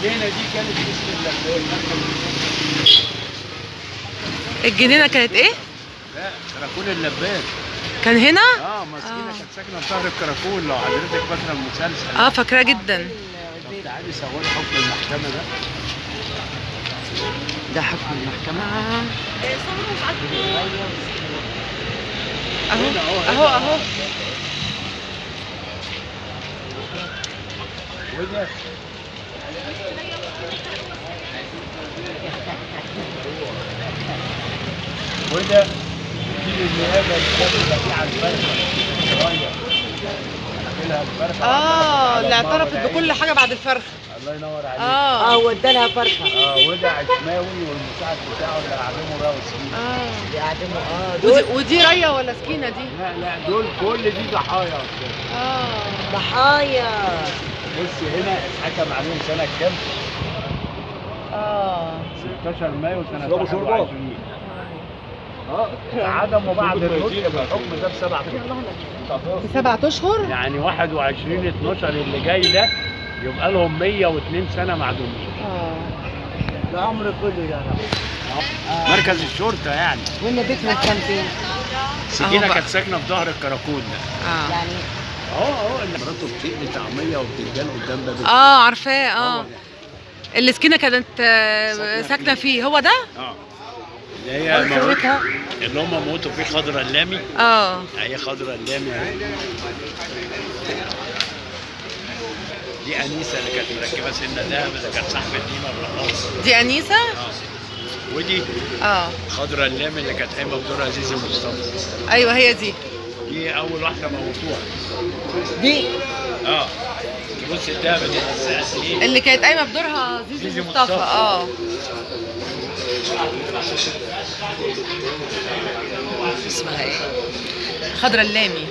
الجنينه دي كانت اسم اللبان. الجنينه كانت ايه؟ لا كراكون اللبان كان هنا؟ مسكينه كانت ساكنه في ظهر الكراكون، لو حضرتك فاكره المسلسل. فاكراه جدا. طب تعالي صوري حكم المحكمه ده. ده حكم المحكمه. اهو وده وده دي النيابه اللي فيه على الفرخه صغير. اللي اعترفت بكل حاجه بعد الفرخه. الله ينور عليك. ودالها فرخه. وده عشماوي والمساعد بتاعه اللي قاعدينه راوي دول ودي ريا ولا سكينه دي؟ لا دول كل دي ضحايا. ضحايا. بص هنا اتحكم عليهم سنه كام؟ 16 مايو سنه 21. عدموا بعد النطق بالحكم ده ب7 اشهر. ب7 اشهر؟ يعني 21/12 اللي جاي ده يبقى لهم 102 سنه معدومين. ده عمر كله ده. مركز الشرطه يعني. وإن بيتنا كان فين؟ سكينه كانت ساكنه في ظهر الكراكون ده. يعني اللي مراته بتقلي طعميه وبتنجان قدام باب. عارفاه. اللي سكينه كانت ساكنه فيه هو ده؟ اللي هي اللي هم موتوا فيه خضرة اللامي. هي خضرة اللامي اهي. دي انيسه اللي كانت مركبه سنه دهب، اللي كانت صاحبه ديما الرقاصه. دي انيسه؟ ودي خضرة اللامي اللي كانت قايمه بدور عزيزي مصطفى. ايوه هي دي. دي اول واحده موتوها. دي بص الدهب دي اللي كانت قايمه بدورها زيزي مصطفى. اسمها ايه؟ خضرة اللامي.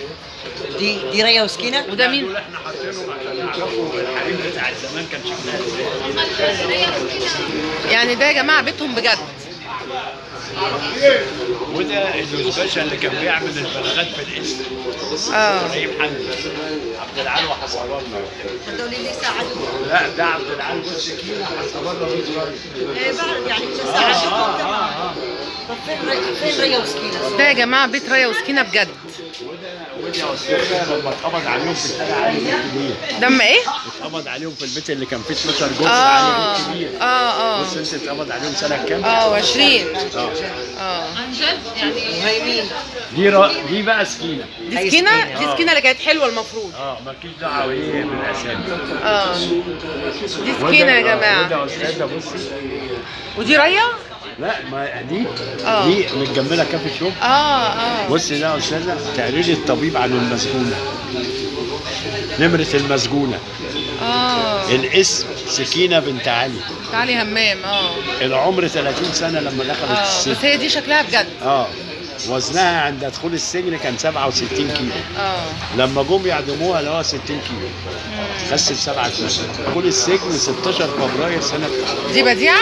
دي ريا وسكينه. وده مين؟ دول احنا حاطينهم عشان نعرفوا الحريم بتاع زمان كان شكلها ازاي. يعني ده يا جماعه بيتهم بجد. وده الباشا اللي كان بيعمل البلاغات في الاسم. ابراهيم حمدي. عبد العال وحسب الله. دول اللي ساعدوه. لا ده عبد العال والسكينه حسب الله يعني ساعدوه. طب فين ريا وسكينه؟ ده يا جماعه بيت ريا وسكينه بجد. وده استاذ لما اتقبض عليهم في الشارع علي الكبير. دم ايه؟ اتقبض عليهم في البيت اللي كان فيه 12 جثه علي الكبير. بص انت اتقبض عليهم سنه كام؟ 20. عن جد يعني. وهي مين؟ دي بقى سكينه. دي سكينه؟ دي سكينه اللي كانت حلوه المفروض. مالكيش دعوه ايه بالاسامي. دي سكينه يا جماعه. وده استاذه بصي. ودي ريا؟ لا ما دي متجمله كافي شوب. بص ده يا استاذه تقرير الطبيب عن المسجونه. نمره المسجونه. الاسم سكينه بنت علي همام. العمر 30 سنه لما دخلت السجن. بس هي دي شكلها بجد. وزنها عند دخول السجن كان 67 كيلو. لما جم يعدموها اللي هو 60 كيلو. خست 7 كيلو. دخول السجن 16 فبراير سنه. دي بديعه؟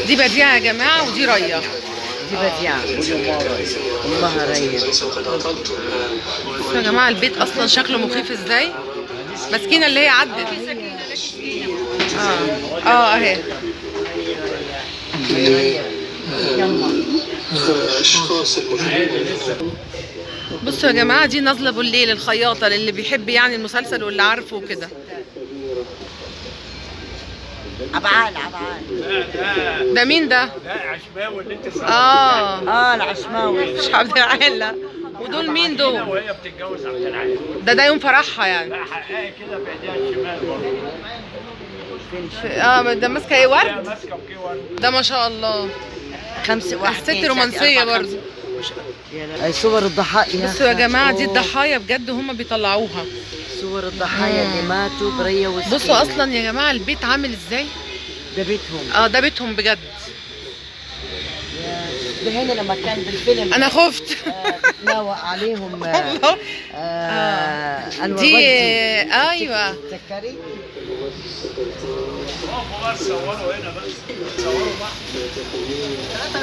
دي بديعه يا جماعه. ودي ريا. دي بديعه. امها ريا. بصوا يا جماعه البيت اصلا شكله مخيف ازاي. مسكينه اللي هي عدت. اهي. بصوا يا جماعه دي نازله بالليل الخياطه اللي بيحب يعني المسلسل واللي عارفه وكده. عبعال. ده مين ده؟ ده عشماوي اللي انت العشماوي. مش عبد العال. لا. ودول مين دول؟ وهي بتتجوز عبد العال. ده يوم فرحها يعني. لا حقها كده بايديها الشمال برضه. ده ماسكه ايه ورد؟ ماسكه بكي ورد. ده ما شاء الله. 5 1 ست رومانسيه برضه. اي صور الضحايا. بصوا يا جماعه دي الضحايا بجد هم بيطلعوها. صور الضحايا اللي ماتوا بريا وسكينه. بصوا اصلا يا جماعه البيت عامل ازاي. ده بيتهم. ده بيتهم بجد. ده هنا لما كان بالفيلم انا خفت. بتناوى عليهم. دي ايوه. تذكري. صوروا هنا بس. صوروا بعض.